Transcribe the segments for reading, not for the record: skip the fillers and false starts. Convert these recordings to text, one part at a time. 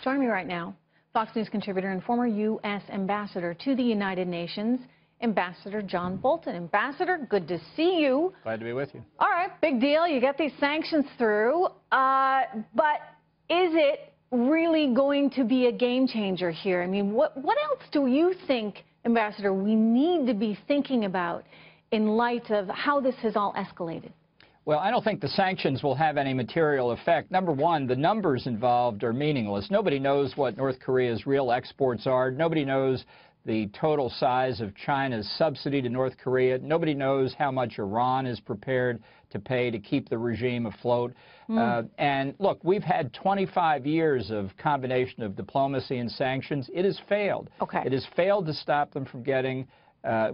Joining me right now, Fox News contributor and former U.S. ambassador to the United Nations, Ambassador John Bolton. Ambassador, good to see you. Glad to be with you. All right, big deal. You got these sanctions through. But is it really going to be a game changer here? I mean, what else do you think, Ambassador, we need to be thinking about in light of how this has all escalated? Well, I don't think the sanctions will have any material effect. Number one, the numbers involved are meaningless. Nobody knows what North Korea's real exports are. Nobody knows the total size of China's subsidy to North Korea. Nobody knows how much Iran is prepared to pay to keep the regime afloat. And look, we've had 25 years of combination of diplomacy and sanctions. It has failed. Okay. It has failed to stop them from getting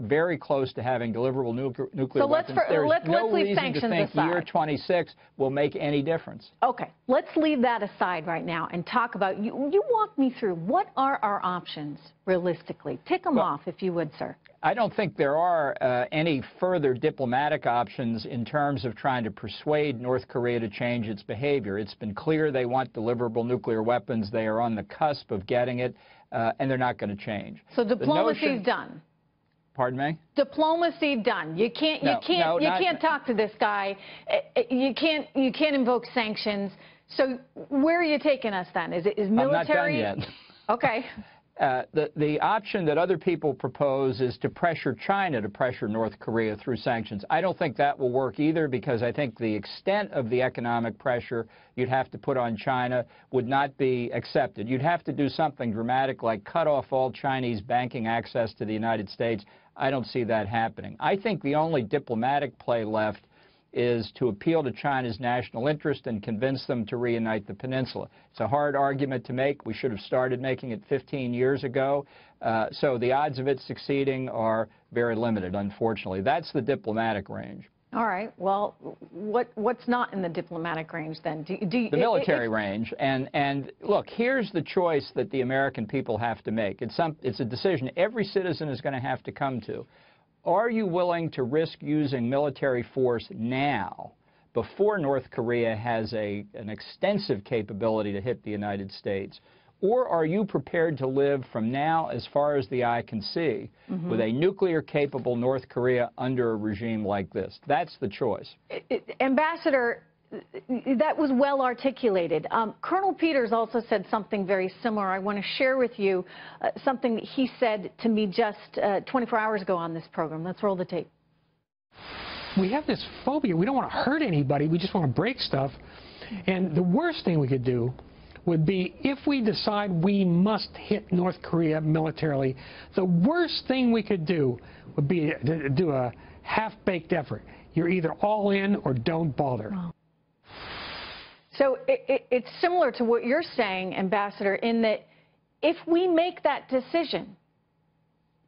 very close to having deliverable nuclear weapons. There's no reason to think year 26 will make any difference. Okay, let's leave that aside right now and talk about, you walk me through, what are our options realistically? Tick them off, if you would, sir. I don't think there are any further diplomatic options in terms of trying to persuade North Korea to change its behavior. It's been clear they want deliverable nuclear weapons. They are on the cusp of getting it, and they're not going to change. So diplomacy is done. Pardon me? Diplomacy done. You can't talk to this guy. You can't invoke sanctions. So where are you taking us then? Is military? I'm not done yet. Okay. The option that other people propose is to pressure China to pressure North Korea through sanctions. I don't think that will work either, because I think the extent of the economic pressure you'd have to put on China would not be accepted. You'd have to do something dramatic like cut off all Chinese banking access to the United States. I don't see that happening. I think the only diplomatic play left is to appeal to China's national interest and convince them to reunite the peninsula. It's a hard argument to make. We should have started making it 15 years ago. So the odds of it succeeding are very limited, unfortunately. That's the diplomatic range. All right. Well, what's not in the diplomatic range then? The military range. And look, here's the choice that the American people have to make. It's a decision every citizen is going to have to come to. Are you willing to risk using military force now, before North Korea has an extensive capability to hit the United States? Or are you prepared to live from now as far as the eye can see with a nuclear-capable North Korea under a regime like this? That's the choice. Ambassador, that was well articulated. Colonel Peters also said something very similar. I want to share with you something that he said to me just 24 hours ago on this program. Let's roll the tape. We have this phobia. We don't want to hurt anybody. We just want to break stuff. And the worst thing we could do would be, if we decide we must hit North Korea militarily, the worst thing we could do would be to do a half-baked effort. You're either all in or don't bother. Wow. So it's similar to what you're saying, Ambassador, in that if we make that decision,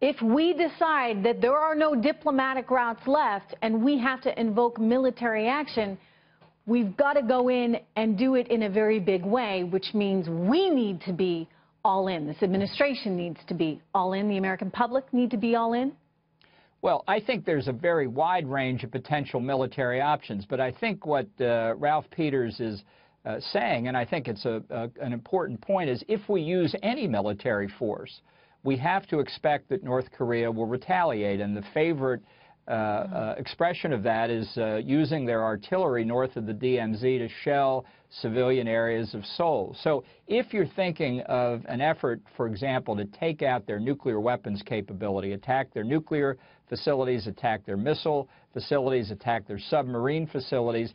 if we decide that there are no diplomatic routes left and we have to invoke military action, we've got to go in and do it in a very big way, which means we need to be all in. This administration needs to be all in. The American public need to be all in. Well, I think there's a very wide range of potential military options, but I think what Ralph Peters is saying, and I think it's an important point, is if we use any military force, we have to expect that North Korea will retaliate, and the favorite expression of that is using their artillery north of the DMZ to shell civilian areas of Seoul. So if you're thinking of an effort, for example, to take out their nuclear weapons capability, attack their nuclear facilities, attack their missile facilities, attack their submarine facilities,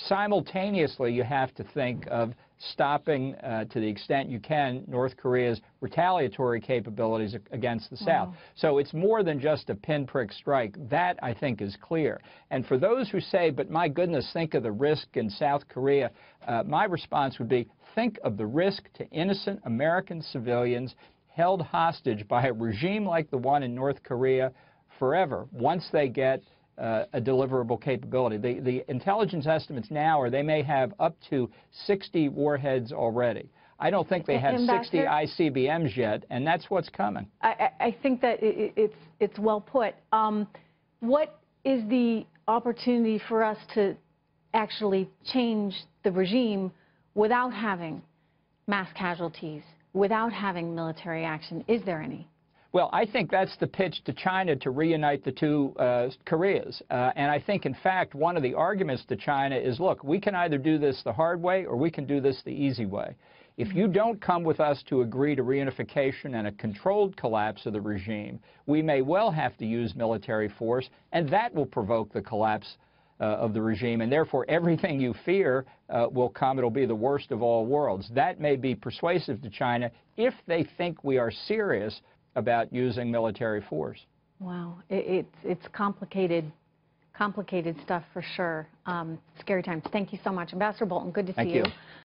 simultaneously you have to think of stopping, to the extent you can, North Korea's retaliatory capabilities against the South. So it's more than just a pinprick strike. That, I think, is clear. And for those who say, but my goodness, think of the risk in South Korea, my response would be, think of the risk to innocent American civilians held hostage by a regime like the one in North Korea forever, once they get a deliverable capability. The intelligence estimates now are they may have up to 60 warheads already. I don't think they have 60 ICBMs yet, and that's what's coming. I think that it's well put. What is the opportunity for us to actually change the regime without having mass casualties without having military action? Is there any? Well, I think that's the pitch to China to reunite the two Koreas. And I think, in fact, one of the arguments to China is, look, we can either do this the hard way or we can do this the easy way. If you don't come with us to agree to reunification and a controlled collapse of the regime, we may well have to use military force, and that will provoke the collapse of the regime. And therefore, everything you fear will come. It'll be the worst of all worlds. That may be persuasive to China if they think we are serious about using military force. Wow. It's complicated stuff for sure. Scary times. Thank you so much. Ambassador Bolton, good to see you. Thank you.